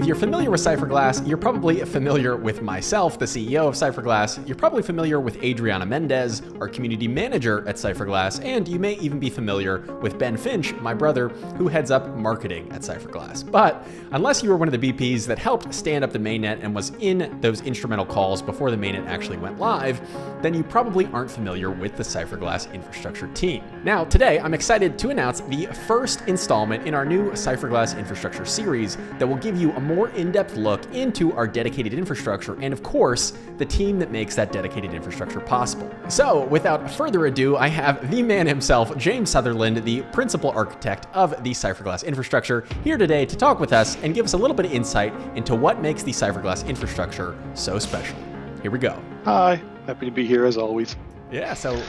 If you're familiar with Cypherglass, you're probably familiar with myself, the CEO of Cypherglass. You're probably familiar with Adriana Mendez, our community manager at Cypherglass, and you may even be familiar with Ben Finch, my brother, who heads up marketing at Cypherglass. But unless you were one of the BPs that helped stand up the mainnet and was in those instrumental calls before the mainnet actually went live, then you probably aren't familiar with the Cypherglass infrastructure team. Now, today, I'm excited to announce the first installment in our new Cypherglass infrastructure series that will give you a more in-depth look into our dedicated infrastructure and, of course, the team that makes that dedicated infrastructure possible. So, without further ado, I have the man himself, James Sutherland, the principal architect of the Cypherglass infrastructure, here today to talk with us and give us a little bit of insight into what makes the Cypherglass infrastructure so special. Here we go. Hi, happy to be here as always. Yeah, so,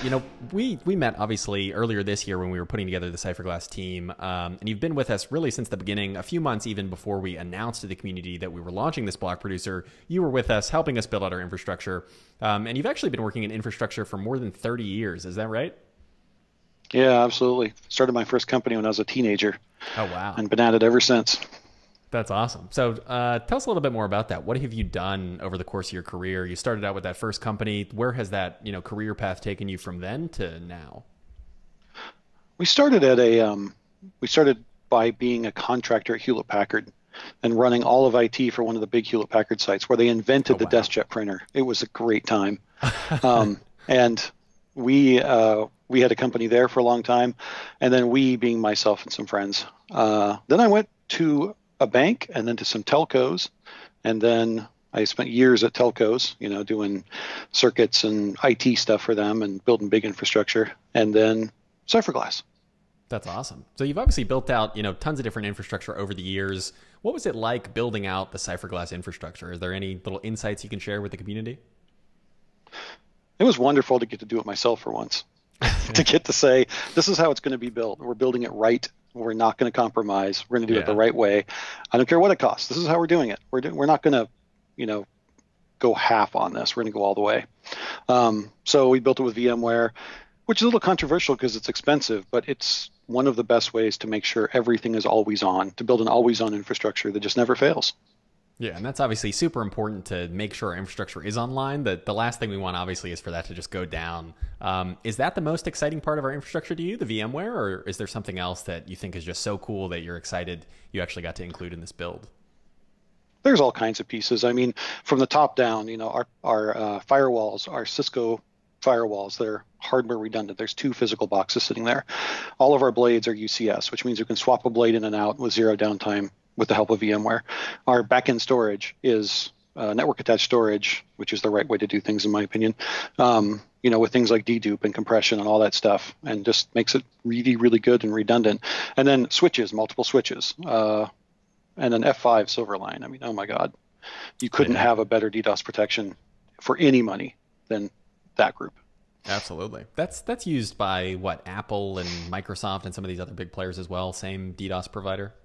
we met obviously earlier this year when we were putting together the Cypherglass team, and you've been with us really since the beginning, a few months even before we announced to the community that we were launching this block producer. You were with us, helping us build out our infrastructure, and you've actually been working in infrastructure for more than 30 years. Is that right? Yeah, absolutely. Started my first company when I was a teenager. Oh, wow. And been at it ever since. That's awesome. So tell us a little bit more about that. What have you done over the course of your career? You started out with that first company. Where has that career path taken you from then to now? We started by being a contractor at Hewlett Packard and running all of IT for one of the big Hewlett Packard sites where they invented the DeskJet printer. It was a great time. And we had a company there for a long time. And then we, being myself and some friends, then I went to a bank and then to some telcos, and then I spent years at telcos, doing circuits and IT stuff for them and building big infrastructure, and then Cypherglass. That's awesome. So you've obviously built out, tons of different infrastructure over the years. What was it like building out the Cypherglass infrastructure? Is there any little insights you can share with the community? It was wonderful to get to do it myself for once, to get to say, this is how it's going to be built. We're building it right. We're not going to compromise. We're going to do it the right way. I don't care what it costs. This is how we're doing it. We're not going to, go half on this. We're going to go all the way. So we built it with VMware, which is a little controversial because it's expensive, but it's one of the best ways to make sure everything is always on, to build an always on infrastructure that just never fails. Yeah, and that's obviously super important to make sure our infrastructure is online. The last thing we want, obviously, is for that to just go down. Is that the most exciting part of our infrastructure to you, the VMware, or is there something else that you think is just so cool that you're excited you actually got to include in this build? There's all kinds of pieces. I mean, from the top down, our firewalls, our Cisco firewalls, they're hardware redundant. There's 2 physical boxes sitting there. All of our blades are UCS, which means you can swap a blade in and out with zero downtime with the help of VMware. Our backend storage is network attached storage, which is the right way to do things in my opinion, with things like dedupe and compression and all that stuff, and just makes it really, really good and redundant. And then switches, multiple switches, and an F5 Silverline. I mean, oh my God, you couldn't have a better DDoS protection for any money than that group. Absolutely. That's used by what, Apple and Microsoft and some of these other big players as well, same DDoS provider?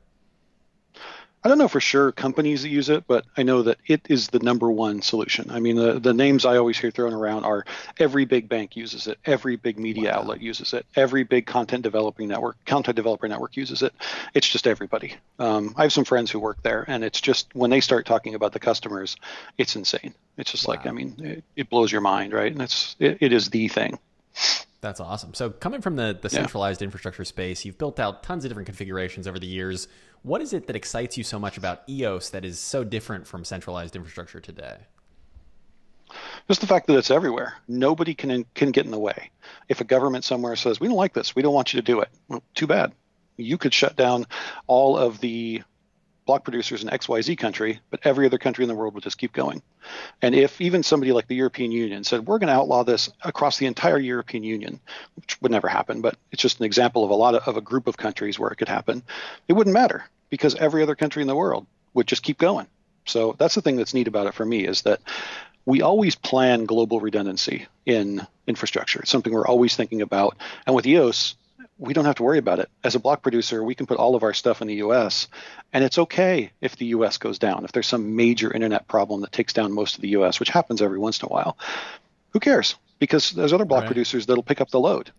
I don't know for sure companies that use it, but I know that it is the #1 solution. I mean, the names I always hear thrown around are every big bank uses it, every big media outlet uses it, every big content developer network uses it. It's just everybody. I have some friends who work there, and it's just when they start talking about the customers, it's insane. It's just like, I mean, it blows your mind, right? And it is the thing. That's awesome. So coming from the centralized infrastructure space, you've built out tons of different configurations over the years. What is it that excites you so much about EOS that is so different from centralized infrastructure today? Just the fact that it's everywhere. Nobody can get in the way. If a government somewhere says, we don't like this, we don't want you to do it, well, too bad. You could shut down all of the block producers in XYZ country, but every other country in the world would just keep going. And if even somebody like the European Union said, we're going to outlaw this across the entire European Union, which would never happen, but it's just an example of a group of countries where it could happen, it wouldn't matter because every other country in the world would just keep going. So that's the thing that's neat about it for me, is that we always plan global redundancy in infrastructure. It's something we're always thinking about. And with EOS, we don't have to worry about it. As a block producer, we can put all of our stuff in the US, and it's okay if the US goes down. If there's some major internet problem that takes down most of the US, which happens every once in a while, who cares? Because there's other block producers that'll pick up the load.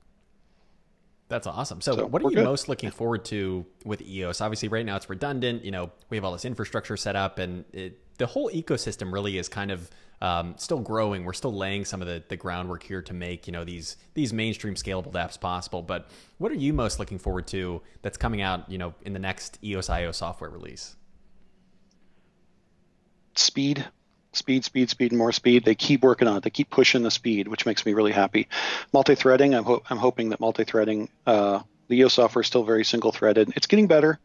That's awesome. So what are you most looking forward to with EOS? Obviously, right now it's redundant. You know, we have all this infrastructure set up, and the whole ecosystem really is kind of still growing. We're still laying some of the groundwork here to make, you know, these mainstream scalable apps possible. But what are you most looking forward to that's coming out, you know, in the next EOS IO software release? Speed, more speed. They keep working on it. They keep pushing the speed, which makes me really happy. Multi-threading, I'm hoping that multi-threading, the EOS software is still very single-threaded. It's getting better,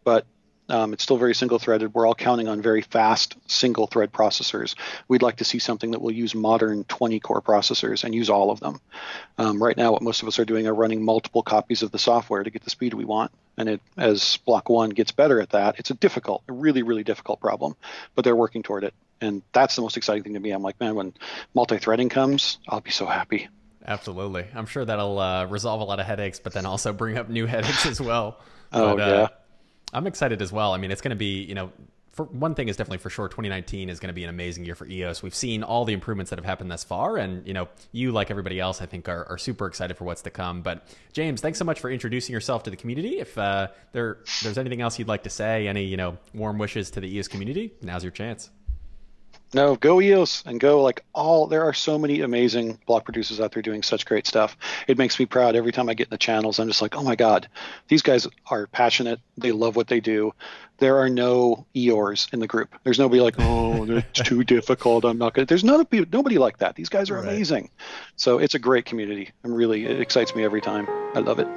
but it's still very single-threaded. We're all counting on very fast single-thread processors. We'd like to see something that will use modern 20-core processors and use all of them. Right now, what most of us are doing are running multiple copies of the software to get the speed we want. And as Block 1 gets better at that, it's a really, really difficult problem, but they're working toward it. And that's the most exciting thing to me. I'm like, man, when multi-threading comes, I'll be so happy. Absolutely. I'm sure that'll resolve a lot of headaches, but then also bring up new headaches as well. Yeah. I'm excited as well. I mean, it's going to be, you know, for one thing is definitely for sure, 2019 is going to be an amazing year for EOS. We've seen all the improvements that have happened thus far. And, you know, you, like everybody else, I think are super excited for what's to come. But James, thanks so much for introducing yourself to the community. If there's anything else you'd like to say, any, you know, warm wishes to the EOS community, now's your chance. No, go EOS and go there are so many amazing block producers out there doing such great stuff. It makes me proud every time I get in the channels. I'm just like, oh my God, these guys are passionate. They love what they do. There are no Eeyores in the group. There's nobody like, oh, it's too difficult. I'm not going to. There's nobody like that. These guys are amazing. So it's a great community. It excites me every time. I love it.